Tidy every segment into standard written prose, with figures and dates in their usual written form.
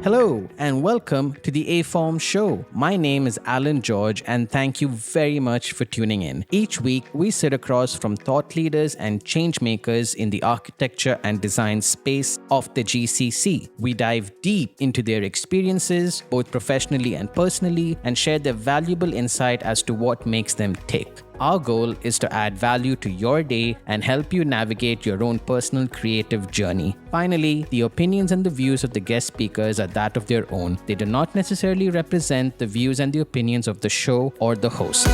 Hello and welcome to the A-Form Show. My name is Alan George and thank you very much for tuning in. Each week, we sit across from thought leaders and change makers in the architecture and design space of the GCC. We dive deep into their experiences, both professionally and personally, and share their valuable insight as to what makes them tick. Our goal is to add value to your day and help you navigate your own personal creative journey. Finally, the opinions and the views of the guest speakers are that of their own. They do not necessarily represent the views and the opinions of the show or the host.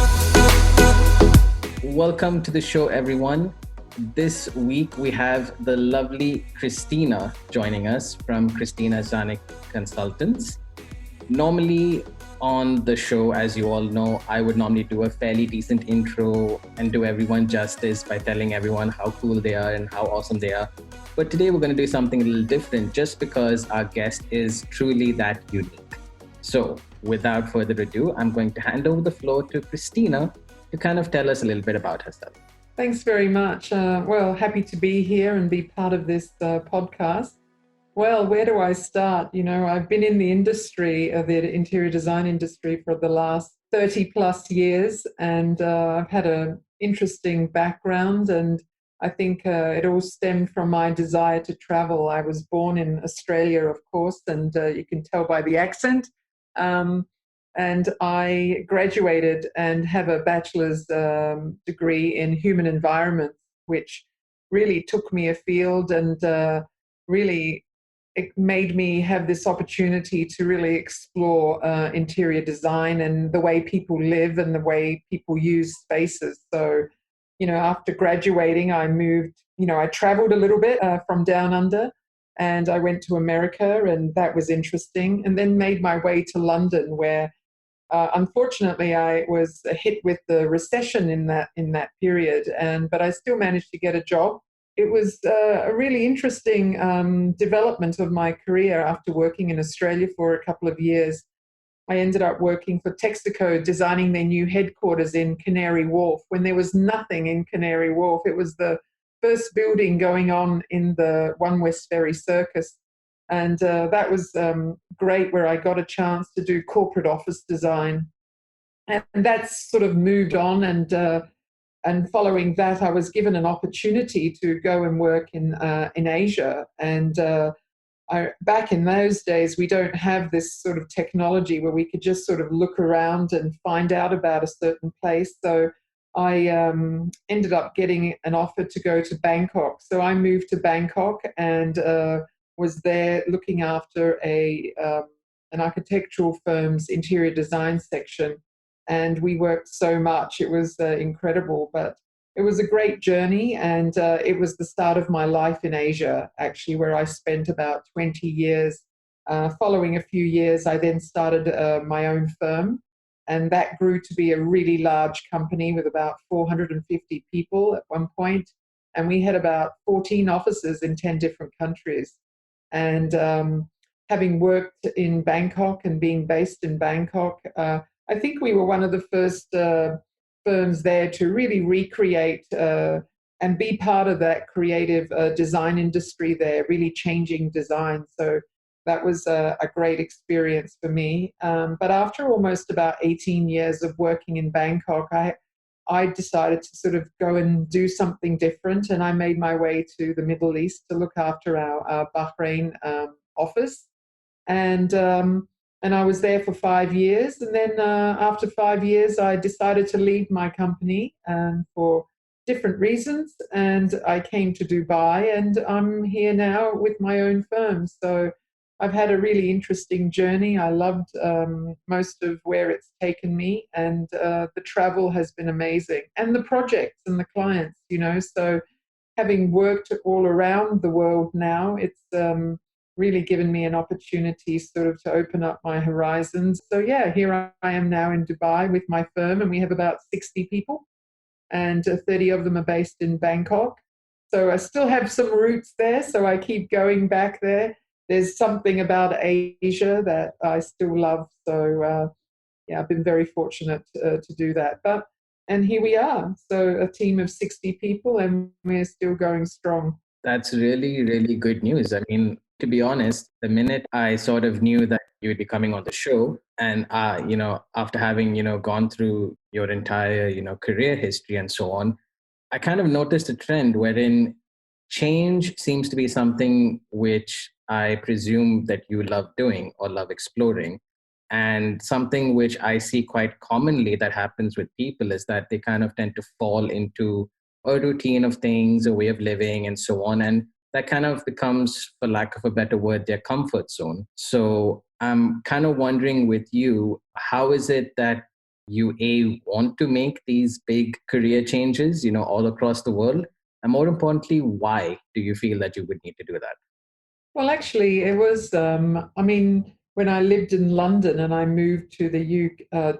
Welcome to the show, everyone. This week we have the lovely Kristina joining us from Kristina Zanic Consultants. Normally, on the show, as you all know, I would normally do a fairly decent intro and do everyone justice by telling everyone how cool they are and how awesome they are. But today we're going to do something a little different just because our guest is truly that unique. So without further ado, I'm going to hand over the floor to Kristina to kind of tell us a little bit about herself. Thanks very much. Happy to be here and be part of this podcast. Well, where do I start? I've been in the industry, the interior design industry, for the last 30 plus years, and I've had an interesting background, and I think it all stemmed from my desire to travel. I was born in Australia, of course, and you can tell by the accent. And I graduated and have a bachelor's degree in human environment, which really took me afield and really it made me have this opportunity to really explore interior design and the way people live and the way people use spaces. So, after graduating, I moved, I traveled a little bit from down under, and I went to America, and that was interesting, and then made my way to London, where unfortunately I was hit with the recession in that period, but I still managed to get a job. It was a really interesting development of my career after working in Australia for a couple of years. I ended up working for Texaco, designing their new headquarters in Canary Wharf when there was nothing in Canary Wharf. It was the first building going on in the One West Ferry Circus. And that was great, where I got a chance to do corporate office design. And that's sort of moved on, and following that, I was given an opportunity to go and work in Asia. And back in those days, we don't have this sort of technology where we could just sort of look around and find out about a certain place. So I ended up getting an offer to go to Bangkok. So I moved to Bangkok and was there looking after an architectural firm's interior design section. And we worked so much. It was incredible, but it was a great journey. And it was the start of my life in Asia, actually, where I spent about 20 years. Following a few years, I then started my own firm. And that grew to be a really large company with about 450 people at one point. And we had about 14 offices in 10 different countries. And having worked in Bangkok and being based in Bangkok, I think we were one of the first firms there to really recreate and be part of that creative design industry there, really changing design. So that was a great experience for me. But after almost about 18 years of working in Bangkok, I decided to sort of go and do something different. And I made my way to the Middle East to look after our Bahrain office. And I was there for 5 years. And then after 5 years, I decided to leave my company for different reasons. And I came to Dubai, and I'm here now with my own firm. So I've had a really interesting journey. I loved most of where it's taken me. And the travel has been amazing. And the projects and the clients, So having worked all around the world now, it's really given me an opportunity sort of to open up my horizons. So yeah, here I am now in Dubai with my firm, and we have about 60 people, and 30 of them are based in Bangkok. So I still have some roots there, so I keep going back there. There's something about Asia that I still love. So yeah, I've been very fortunate to do that. And here we are. So a team of 60 people, and we're still going strong. That's really, really good news. I mean, To be honest, the minute I sort of knew that you would be coming on the show, and after having gone through your entire career history and so on, I kind of noticed a trend wherein change seems to be something which I presume that you love doing or love exploring. And something which I see quite commonly that happens with people is that they kind of tend to fall into a routine of things, a way of living, and so on. And that kind of becomes, for lack of a better word, their comfort zone. So I'm kind of wondering with you, how is it that you want to make these big career changes, all across the world? And more importantly, why do you feel that you would need to do that? Well, actually, it was. I mean, when I lived in London and I moved to the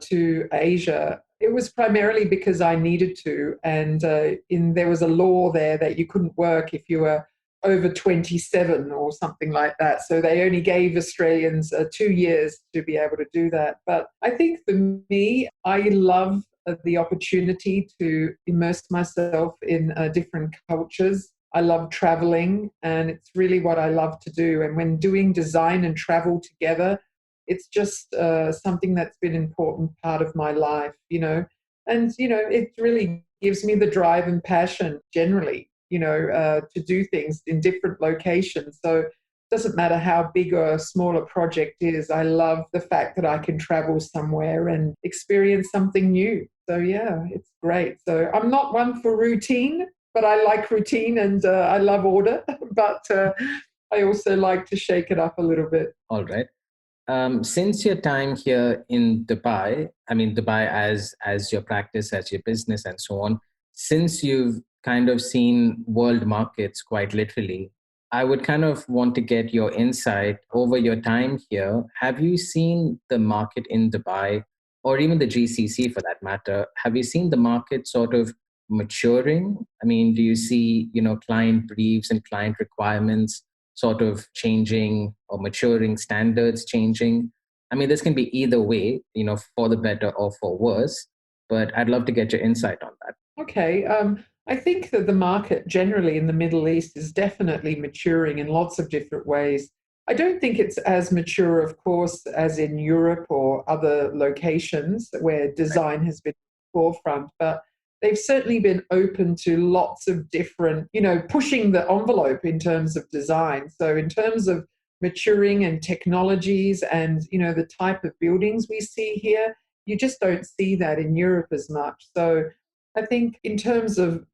to Asia, it was primarily because I needed to, and there was a law there that you couldn't work if you were over 27 or something like that. So they only gave Australians 2 years to be able to do that. But I think for me, I love the opportunity to immerse myself in different cultures. I love traveling, and it's really what I love to do. And when doing design and travel together, it's just something that's been an important part of my life, And, it really gives me the drive and passion generally, to do things in different locations. So it doesn't matter how big or small a project is. I love the fact that I can travel somewhere and experience something new. So, yeah, it's great. So I'm not one for routine, but I like routine and I love order. But I also like to shake it up a little bit. All right. Since your time here in Dubai, I mean Dubai as your practice, as your business, and so on, since you've kind of seen world markets quite literally, I would kind of want to get your insight over your time here. Have you seen the market in Dubai, or even the GCC for that matter? Have you seen the market sort of maturing? I mean, do you see client briefs and client requirements sort of changing or maturing, standards changing? I mean, this can be either way, for the better or for worse, but I'd love to get your insight on that. Okay. I think that the market generally in the Middle East is definitely maturing in lots of different ways. I don't think it's as mature, of course, as in Europe or other locations where design has been forefront, but they've certainly been open to lots of different, pushing the envelope in terms of design. So in terms of maturing and technologies and, the type of buildings we see here, you just don't see that in Europe as much. So I think in terms of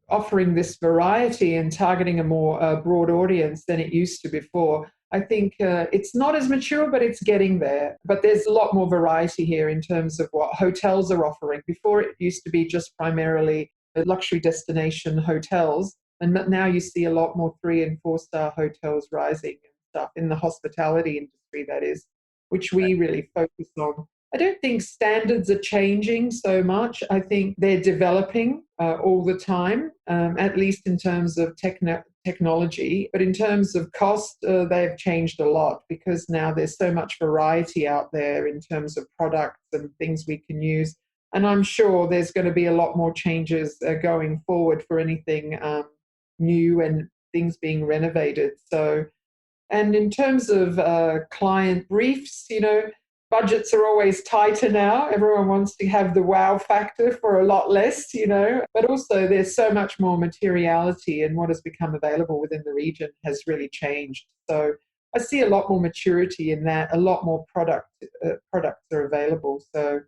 offering this variety and targeting a more broad audience than it used to before, I think it's not as mature, but it's getting there. But there's a lot more variety here in terms of what hotels are offering. Before it used to be just primarily luxury destination hotels, and now you see a lot more 3 and 4 star hotels rising and stuff in the hospitality industry, that is, which we really focus on. I don't think standards are changing so much. I think they're developing all the time, at least in terms of technology. But in terms of cost, they've changed a lot because now there's so much variety out there in terms of products and things we can use. And I'm sure there's going to be a lot more changes going forward for anything new and things being renovated. So, and in terms of client briefs, budgets are always tighter now. Everyone wants to have the wow factor for a lot less, but also there's so much more materiality, and what has become available within the region has really changed. So I see a lot more maturity in that. A lot more products are available. So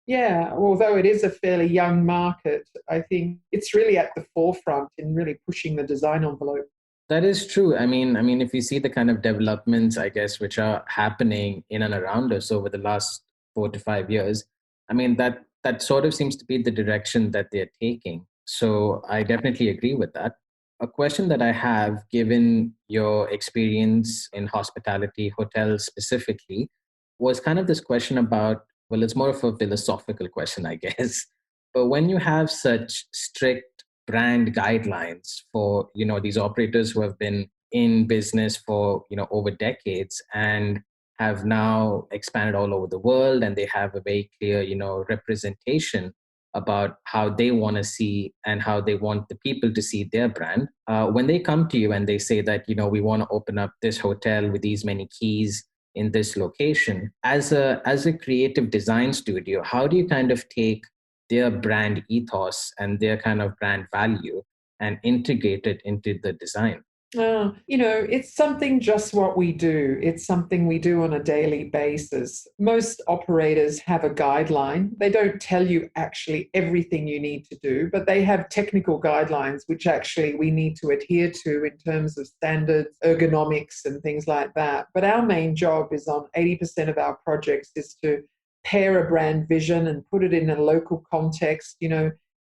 yeah, although it is a fairly young market, I think it's really at the forefront in really pushing the design envelope. That is true. I mean, if you see the kind of developments, I guess, which are happening in and around us over the last 4 to 5 years, I mean, that sort of seems to be the direction that they're taking. So I definitely agree with that. A question that I have, given your experience in hospitality, hotels specifically, was kind of this question about, well, it's more of a philosophical question, I guess. But when you have such strict brand guidelines for these operators who have been in business for over decades and have now expanded all over the world, and they have a very clear representation about how they want to see and how they want the people to see their brand. When they come to you and they say that, we want to open up this hotel with these many keys in this location, as a creative design studio, how do you kind of take their brand ethos and their kind of brand value and integrate it into the design? It's something just what we do. It's something we do on a daily basis. Most operators have a guideline. They don't tell you actually everything you need to do, but they have technical guidelines which actually we need to adhere to in terms of standards, ergonomics, and things like that. But our main job is on 80% of our projects is to pair a brand vision and put it in a local context,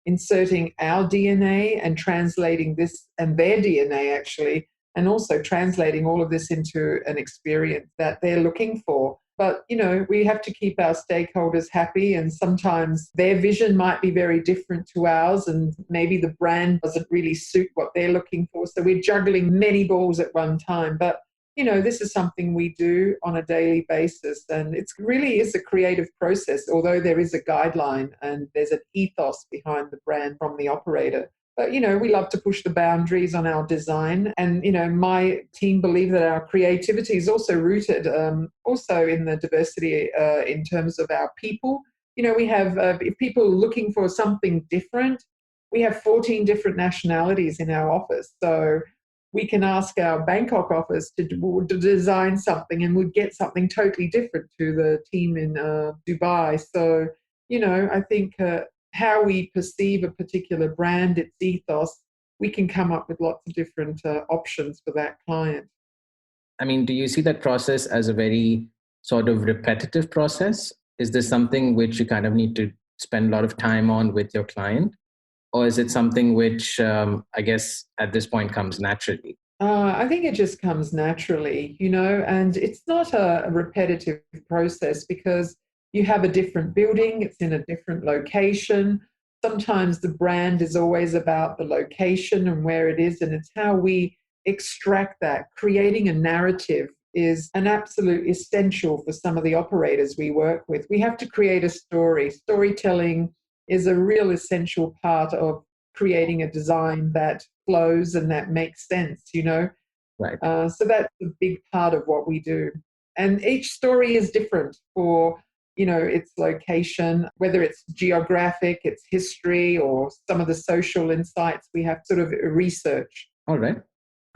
inserting our DNA and translating this and their DNA actually, and also translating all of this into an experience that they're looking for. But, we have to keep our stakeholders happy, and sometimes their vision might be very different to ours, and maybe the brand doesn't really suit what they're looking for. So we're juggling many balls at one time. But this is something we do on a daily basis, and it really is a creative process, although there is a guideline and there's an ethos behind the brand from the operator. But, we love to push the boundaries on our design. And, my team believe that our creativity is also rooted also in the diversity in terms of our people. We have, if people are looking for something different, we have 14 different nationalities in our office. So we can ask our Bangkok office to design something and we'd get something totally different to the team in Dubai. So, I think how we perceive a particular brand, its ethos, we can come up with lots of different options for that client. I mean, do you see that process as a very sort of repetitive process? Is this something which you kind of need to spend a lot of time on with your client? Or is it something which I guess at this point comes naturally? I think it just comes naturally, and it's not a repetitive process because you have a different building, it's in a different location. Sometimes the brand is always about the location and where it is, and it's how we extract that. Creating a narrative is an absolute essential for some of the operators we work with. We have to create a story. Storytelling is a real essential part of creating a design that flows and that makes sense, Right. So that's a big part of what we do. And each story is different for, its location, whether it's geographic, its history, or some of the social insights we have sort of research. All right.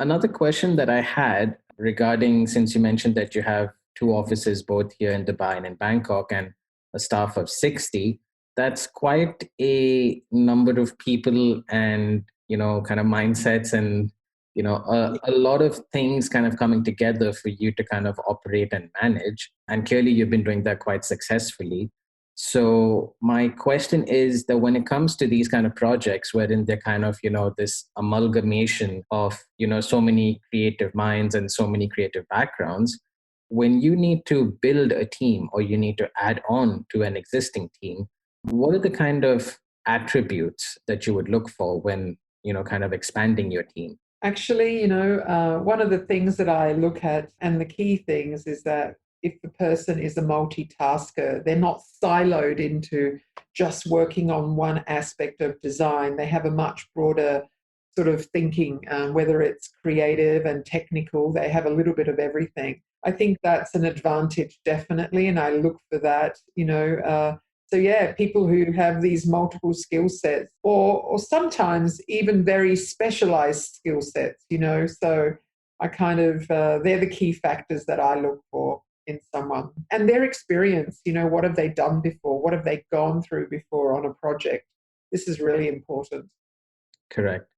Another question that I had regarding, since you mentioned that you have two offices, both here in Dubai and in Bangkok, and a staff of 60, that's quite a number of people and, kind of mindsets and, a lot of things kind of coming together for you to kind of operate and manage. And clearly you've been doing that quite successfully. So my question is that when it comes to these kind of projects, wherein they're kind of, this amalgamation of, so many creative minds and so many creative backgrounds, when you need to build a team or you need to add on to an existing team, what are the kind of attributes that you would look for when, kind of expanding your team? Actually, one of the things that I look at, and the key things, is that if the person is a multitasker, they're not siloed into just working on one aspect of design. They have a much broader sort of thinking, whether it's creative and technical, they have a little bit of everything. I think that's an advantage, definitely, and I look for that, so yeah, people who have these multiple skill sets, or sometimes even very specialized skill sets, so I kind of, they're the key factors that I look for in someone. And their experience, what have they done before? What have they gone through before on a project? This is really important. Correct.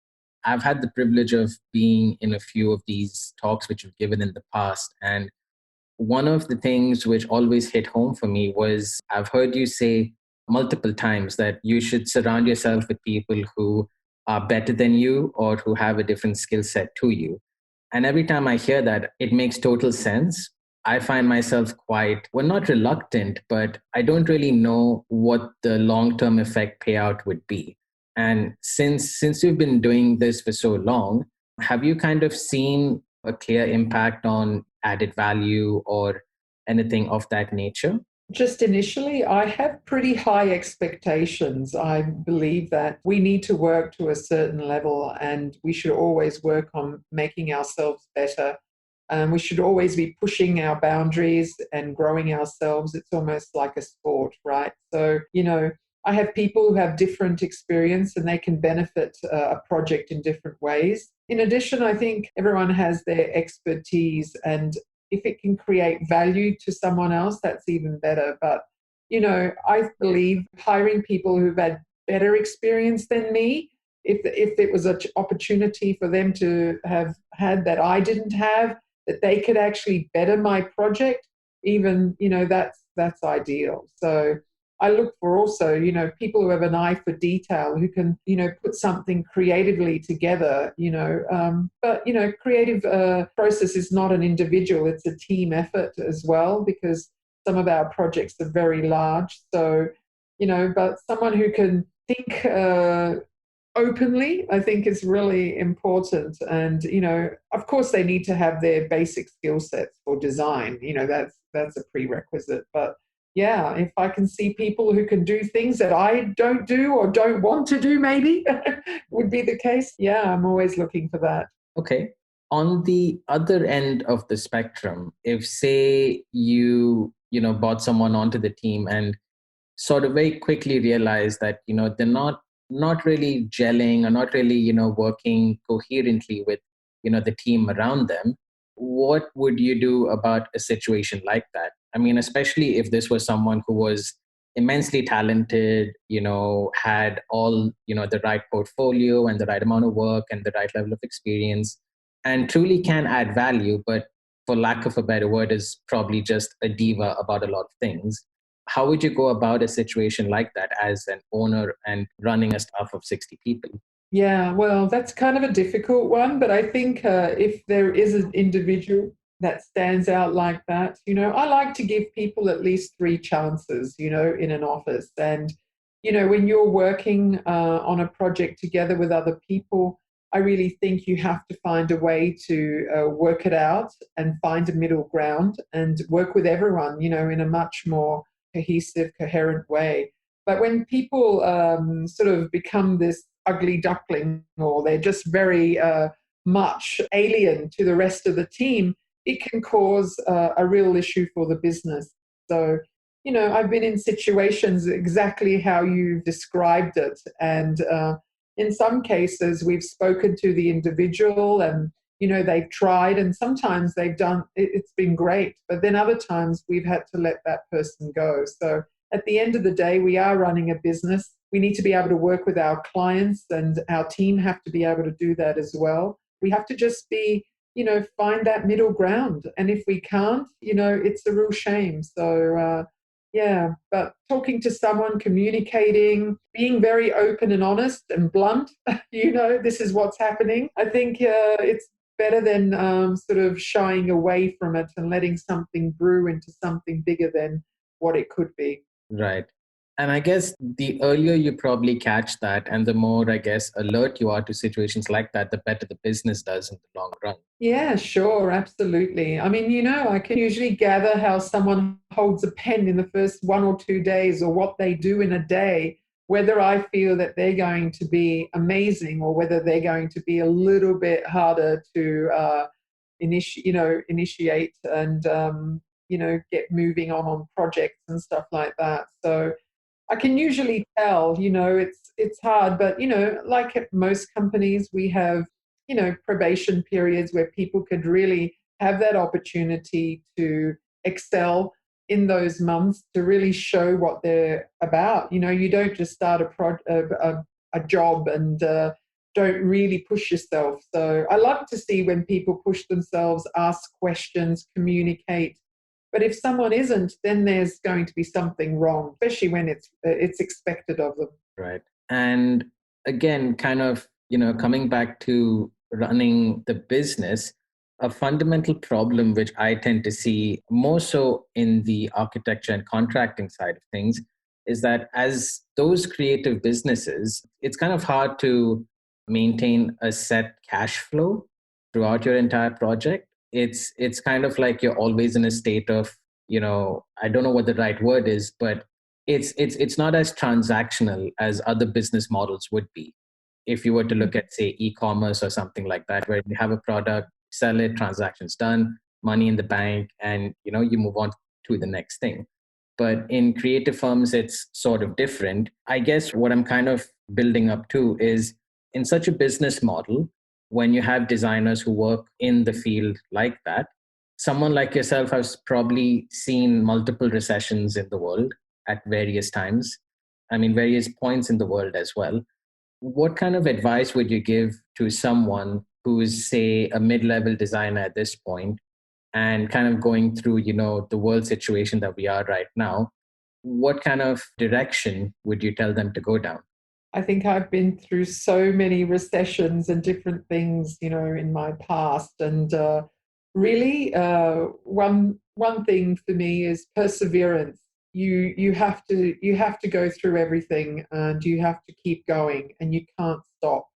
I've had the privilege of being in a few of these talks which you've given in the past. And one of the things which always hit home for me was I've heard you say multiple times that you should surround yourself with people who are better than you or who have a different skill set to you. And every time I hear that, it makes total sense. I find myself quite, well, not reluctant, but I don't really know what the long-term effect payout would be. And since you've been doing this for so long, have you kind of seen a clear impact on added value or anything of that nature? Just initially, I have pretty high expectations. I believe that we need to work to a certain level and we should always work on making ourselves better. We should always be pushing our boundaries and growing ourselves. It's almost like a sport, right? So, I have people who have different experience and they can benefit a project in different ways. In addition, I think everyone has their expertise, and if it can create value to someone else, that's even better. But, I believe hiring people who've had better experience than me, if it was an opportunity for them to have had that I didn't have, that they could actually better my project, even, that's ideal. So I look for also, people who have an eye for detail, who can, put something creatively together, but, creative process is not an individual, it's a team effort as well, because some of our projects are very large. So, but someone who can think openly, I think is really important. And, of course they need to have their basic skill sets for design, that's a prerequisite. But yeah, if I can see people who can do things that I don't do or don't want to do, maybe would be the case. Yeah, I'm always looking for that. Okay. On the other end of the spectrum, if say you brought someone onto the team and sort of very quickly realized that they're not really gelling or not really working coherently with the team around them, what would you do about a situation like that? I mean, especially if this was someone who was immensely talented, had all the right portfolio and the right amount of work and the right level of experience, and truly can add value, but for lack of a better word is probably just a diva about a lot of things. How would you go about a situation like that as an owner and running a staff of 60 people? Yeah, well, that's kind of a difficult one, but I think if there is an individual that stands out like that, I like to give people at least three chances, in an office. And, when you're working on a project together with other people, I really think you have to find a way to work it out and find a middle ground and work with everyone, in a much more cohesive, coherent way. But when people sort of become this ugly duckling, or they're just very much alien to the rest of the team, it can cause a real issue for the business. So, I've been in situations exactly how you've described it. And in some cases, we've spoken to the individual and, they've tried, and sometimes they've done, it's been great. But then other times we've had to let that person go. So at the end of the day, we are running a business. We need to be able to work with our clients, and our team have to be able to do that as well. We have to just be, find that middle ground. And if we can't, it's a real shame. So, yeah, but talking to someone, communicating, being very open and honest and blunt, this is what's happening. I think it's better than sort of shying away from it and letting something brew into something bigger than what it could be. Right. And I guess the earlier you probably catch that and the more, I guess, alert you are to situations like that, the better the business does in the long run. Yeah, sure, absolutely. I mean, I can usually gather how someone holds a pen in the first 1 or 2 days, or what they do in a day, whether I feel that they're going to be amazing or whether they're going to be a little bit harder to initiate and get moving on projects and stuff like that. So I can usually tell, it's hard, but like at most companies, we have, probation periods where people could really have that opportunity to excel in those months, to really show what they're about. You don't just start a job and don't really push yourself. So I love to see when people push themselves, ask questions, communicate. But if someone isn't, then there's going to be something wrong, especially when it's expected of them. Right. And again, kind of, coming back to running the business, a fundamental problem which I tend to see more so in the architecture and contracting side of things is that as those creative businesses, it's kind of hard to maintain a set cash flow throughout your entire project. It's kind of like you're always in a state of, I don't know what the right word is, but it's not as transactional as other business models would be. If you were to look at, say, e-commerce or something like that, where you have a product, sell it, transactions done, money in the bank, and you move on to the next thing. But in creative firms, it's sort of different. I guess what I'm kind of building up to is, in such a business model, when you have designers who work in the field like that, someone like yourself has probably seen multiple recessions in the world at various times. I mean, various points in the world as well. What kind of advice would you give to someone who's, say, a mid-level designer at this point and kind of going through, the world situation that we are right now? What kind of direction would you tell them to go down? I think I've been through so many recessions and different things, in my past. And really, one thing for me is perseverance. You have to go through everything, and you have to keep going, and you can't stop.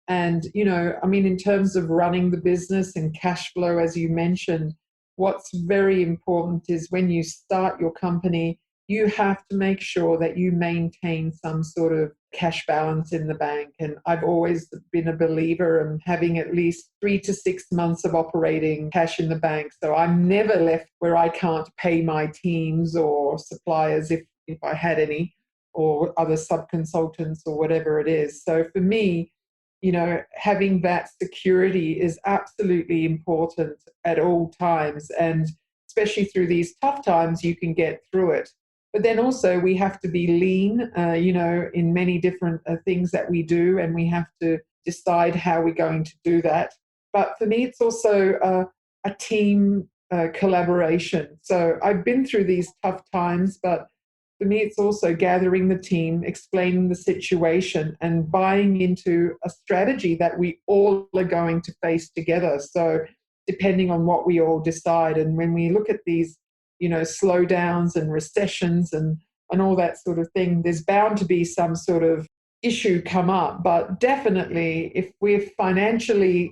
And, I mean, in terms of running the business and cash flow, as you mentioned, what's very important is when you start your company, you have to make sure that you maintain some sort of cash balance in the bank. And I've always been a believer in having at least 3 to 6 months of operating cash in the bank. So I'm never left where I can't pay my teams or suppliers if I had any, or other sub-consultants or whatever it is. So for me, having that security is absolutely important at all times. And especially through these tough times, you can get through it. But then also we have to be lean, in many different things that we do, and we have to decide how we're going to do that. But for me, it's also a team collaboration. So I've been through these tough times, but for me, it's also gathering the team, explaining the situation, and buying into a strategy that we all are going to face together. So depending on what we all decide. And when we look at these, slowdowns and recessions and all that sort of thing, there's bound to be some sort of issue come up. But definitely, if we're financially,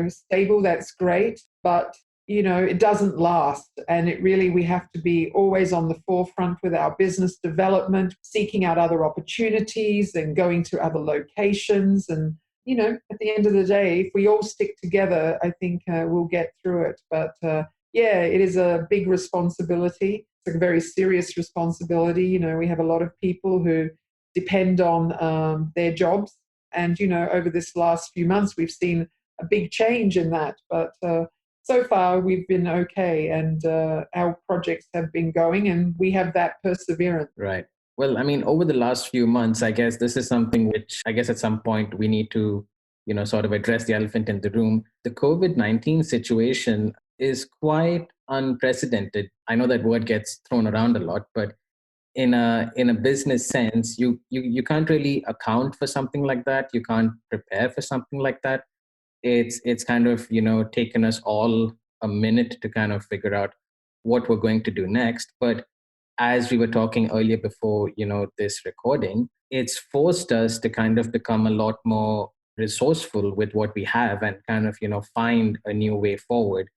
stable, that's great. But it doesn't last. And we have to be always on the forefront with our business development, seeking out other opportunities and going to other locations. And, at the end of the day, if we all stick together, I think we'll get through it. But it is a big responsibility. It's a very serious responsibility. We have a lot of people who depend on their jobs. And, over this last few months, we've seen a big change in that. But so far, we've been okay, and our projects have been going, and we have that perseverance. Right. Well, I mean, over the last few months, I guess this is something which I guess at some point we need to, sort of address the elephant in the room. The COVID-19 situation is quite unprecedented. I know that word gets thrown around a lot, but in a business sense, you can't really account for something like that. You can't prepare for something like that. It's kind of taken us all a minute to kind of figure out what we're going to do next. But as we were talking earlier before this recording, it's forced us to kind of become a lot more resourceful with what we have and kind of find a new way forward,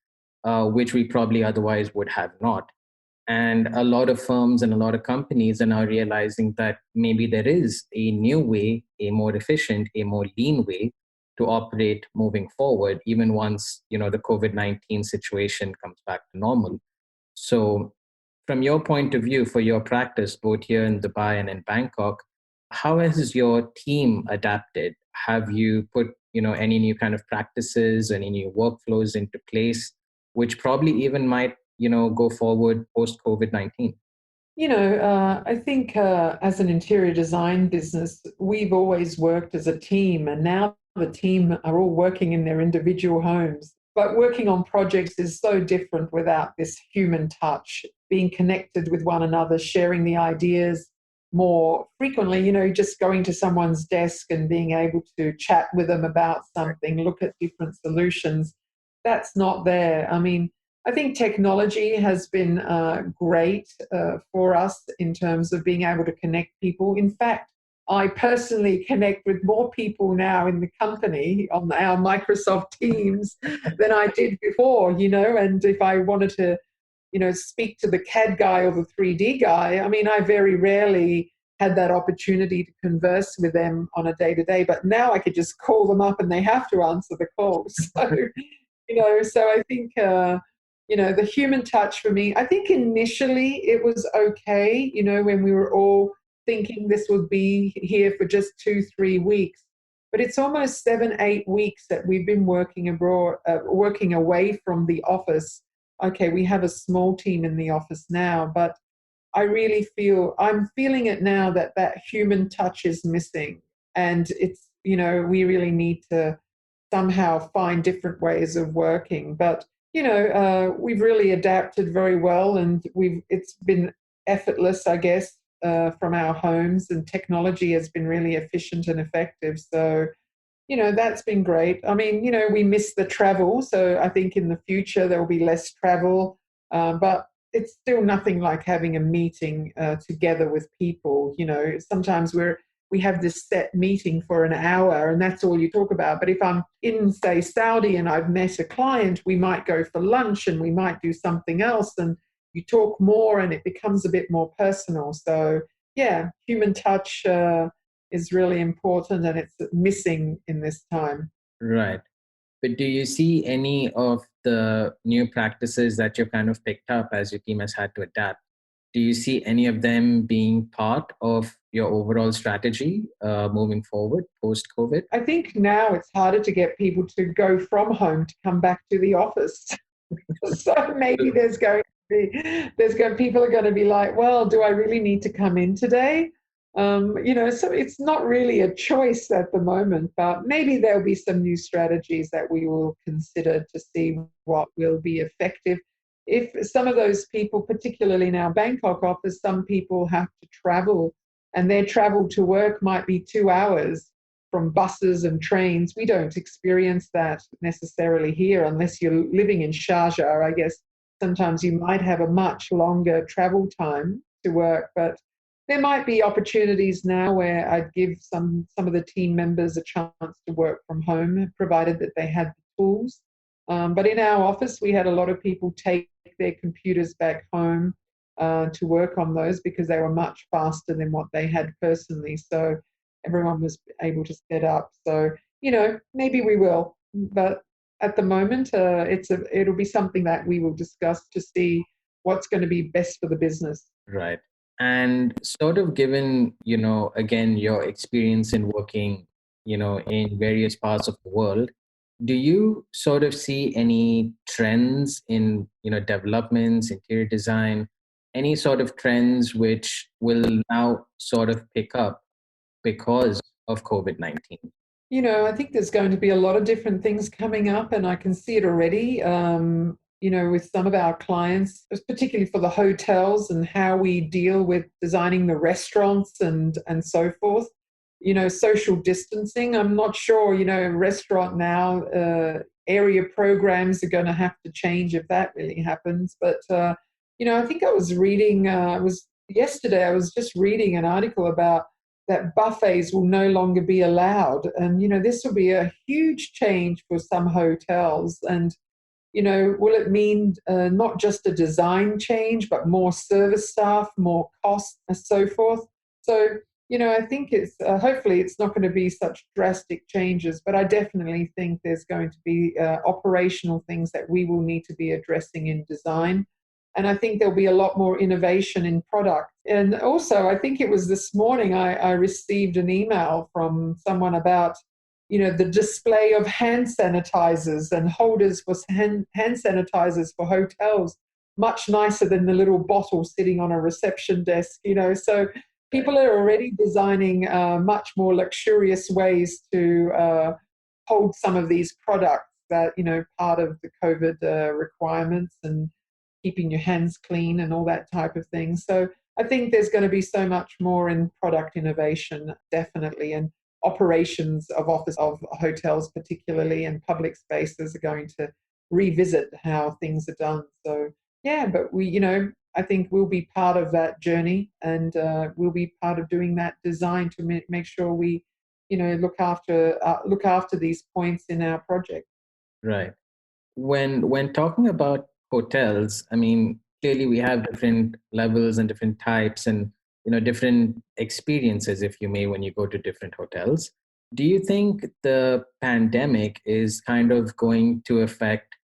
which we probably otherwise would have not. And a lot of firms and a lot of companies are now realizing that maybe there is a new way, a more efficient, a more lean way to operate moving forward, even once, the COVID-19 situation comes back to normal. So from your point of view, for your practice, both here in Dubai and in Bangkok, how has your team adapted? Have you put, any new kind of practices, any new workflows into place, which probably even might, go forward post COVID-19? I think as an interior design business, we've always worked as a team, and now the team are all working in their individual homes. But working on projects is so different without this human touch, being connected with one another, sharing the ideas more frequently, just going to someone's desk and being able to chat with them about something, look at different solutions. That's not there. I mean, I think technology has been great for us in terms of being able to connect people. In fact, I personally connect with more people now in the company on our Microsoft Teams than I did before, and if I wanted to speak to the CAD guy or the 3D guy. I mean, I very rarely had that opportunity to converse with them on a day-to-day, but now I could just call them up and they have to answer the call. So I think, the human touch for me, I think initially it was okay, when we were all thinking this would be here for just 2-3 weeks. But it's almost 7-8 weeks that we've been working abroad, working away from the office. Okay, we have a small team in the office now, but I'm feeling it now that human touch is missing. And it's, we really need to somehow find different ways of working. But, we've really adapted very well, and it's been effortless, I guess, from our homes, and technology has been really efficient and effective. So, that's been great. I mean, we miss the travel. So I think in the future there will be less travel, but it's still nothing like having a meeting together with people. Sometimes we have this set meeting for an hour and that's all you talk about. But if I'm in, say, Saudi and I've met a client, we might go for lunch and we might do something else, and you talk more and it becomes a bit more personal. So yeah, human touch is really important, and it's missing in this time. Right. But do you see any of the new practices that you've kind of picked up as your team has had to adapt? Do you see any of them being part of your overall strategy moving forward post-COVID? I think now it's harder to get people to go from home to come back to the office. So maybe people are going to be like, well, do I really need to come in today? So it's not really a choice at the moment, but maybe there'll be some new strategies that we will consider to see what will be effective. If some of those people, particularly in our Bangkok office, some people have to travel, and their travel to work might be 2 hours from buses and trains. We don't experience that necessarily here unless you're living in Sharjah. I guess sometimes you might have a much longer travel time to work, but there might be opportunities now where I'd give some of the team members a chance to work from home, provided that they had the tools. But in our office, we had a lot of people take their computers back home to work on those because they were much faster than what they had personally. So everyone was able to set up. So, maybe we will. But at the moment, it'll be something that we will discuss to see what's going to be best for the business. Right. And sort of given, again, your experience in working, in various parts of the world, do you sort of see any trends in, developments, interior design, any sort of trends which will now sort of pick up because of COVID-19? I think there's going to be a lot of different things coming up, and I can see it already. With some of our clients, particularly for the hotels and how we deal with designing the restaurants and so forth. Social distancing. I'm not sure. Restaurant now area programs are going to have to change if that really happens. But I think I was reading. Yesterday. I was just reading an article about that buffets will no longer be allowed, and this will be a huge change for some hotels. And will it mean not just a design change, but more service staff, more costs, and so forth? So, I think it's hopefully it's not going to be such drastic changes, but I definitely think there's going to be operational things that we will need to be addressing in design. And I think there'll be a lot more innovation in product. And also, I think it was this morning I received an email from someone about the display of hand sanitizers and holders for hand sanitizers for hotels, much nicer than the little bottle sitting on a reception desk. So people are already designing much more luxurious ways to hold some of these products that, part of the COVID requirements, and keeping your hands clean and all that type of thing. So I think there's going to be so much more in product innovation, definitely, and operations of hotels particularly, and public spaces are going to revisit how things are done. So yeah, but I think we'll be part of that journey, and we'll be part of doing that design to make sure we look after these points in our project. Right. When talking about hotels, I mean, clearly we have different levels and different types and different experiences, if you may, when you go to different hotels. Do you think the pandemic is kind of going to affect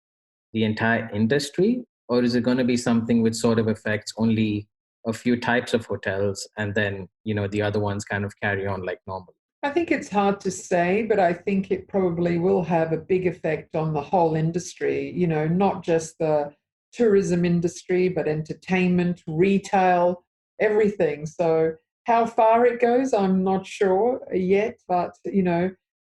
the entire industry, or is it going to be something which sort of affects only a few types of hotels, and then the other ones kind of carry on like normal? I think it's hard to say, but I think it probably will have a big effect on the whole industry, not just the tourism industry, but entertainment, retail, everything. So, how far it goes, I'm not sure yet, but,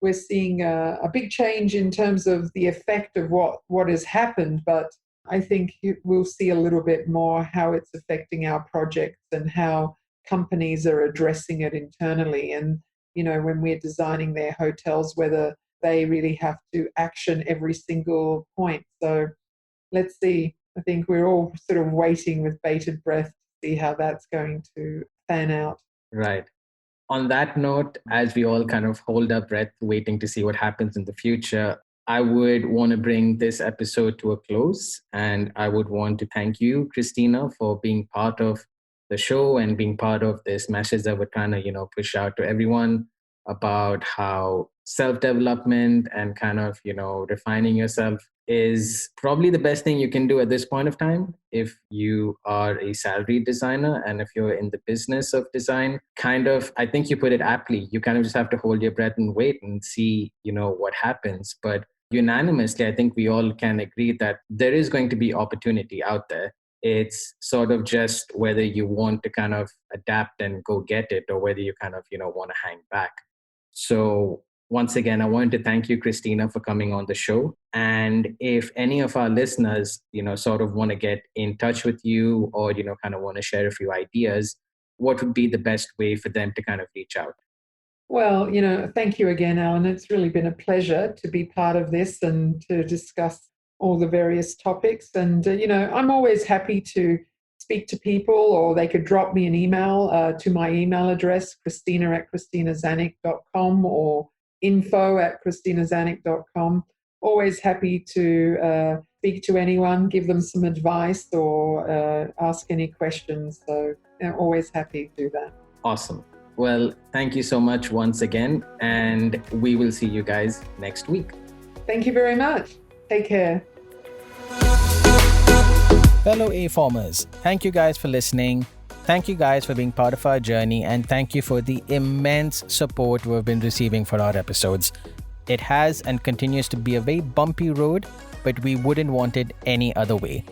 we're seeing a big change in terms of the effect of what has happened. But I think we'll see a little bit more how it's affecting our projects and how companies are addressing it internally. And when we're designing their hotels, whether they really have to action every single point. So let's see. I think we're all sort of waiting with bated breath to see how that's going to pan out. Right. On that note, as we all kind of hold our breath waiting to see what happens in the future, I would want to bring this episode to a close. And I would want to thank you, Kristina, for being part of the show and being part of this message that we're trying to, push out to everyone about how self-development and kind of, refining yourself is probably the best thing you can do at this point of time if you are a salaried designer, and if you're in the business of design. Kind of, I think you put it aptly, you kind of just have to hold your breath and wait and see what happens. But unanimously, I think we all can agree that there is going to be opportunity out there. It's sort of just whether you want to kind of adapt and go get it, or whether you kind of want to hang back. So once again, I wanted to thank you, Kristina, for coming on the show. And if any of our listeners, sort of want to get in touch with you, or, kind of want to share a few ideas, what would be the best way for them to kind of reach out? Well, thank you again, Alan. It's really been a pleasure to be part of this and to discuss all the various topics. And, I'm always happy to speak to people, or they could drop me an email to my email address, Kristina@KristinaZanic.com, or info@KristinaZanic.com. Always happy to speak to anyone, give them some advice, or ask any questions. So always happy to do that. Awesome. Well, thank you so much once again, and we will see you guys next week. Thank you very much. Take care. Fellow A-formers, thank you guys for listening. Thank you guys for being part of our journey, and thank you for the immense support we've been receiving for our episodes. It has and continues to be a very bumpy road, but we wouldn't want it any other way.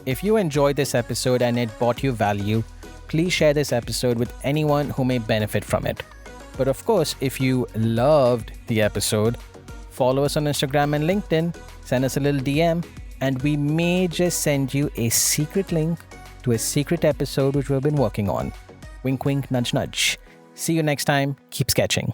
If you enjoyed this episode and it brought you value, please share this episode with anyone who may benefit from it. But of course, if you loved the episode, follow us on Instagram and LinkedIn, send us a little DM, and we may just send you a secret link to a secret episode which we've been working on. Wink, wink, nudge, nudge. See you next time. Keep sketching.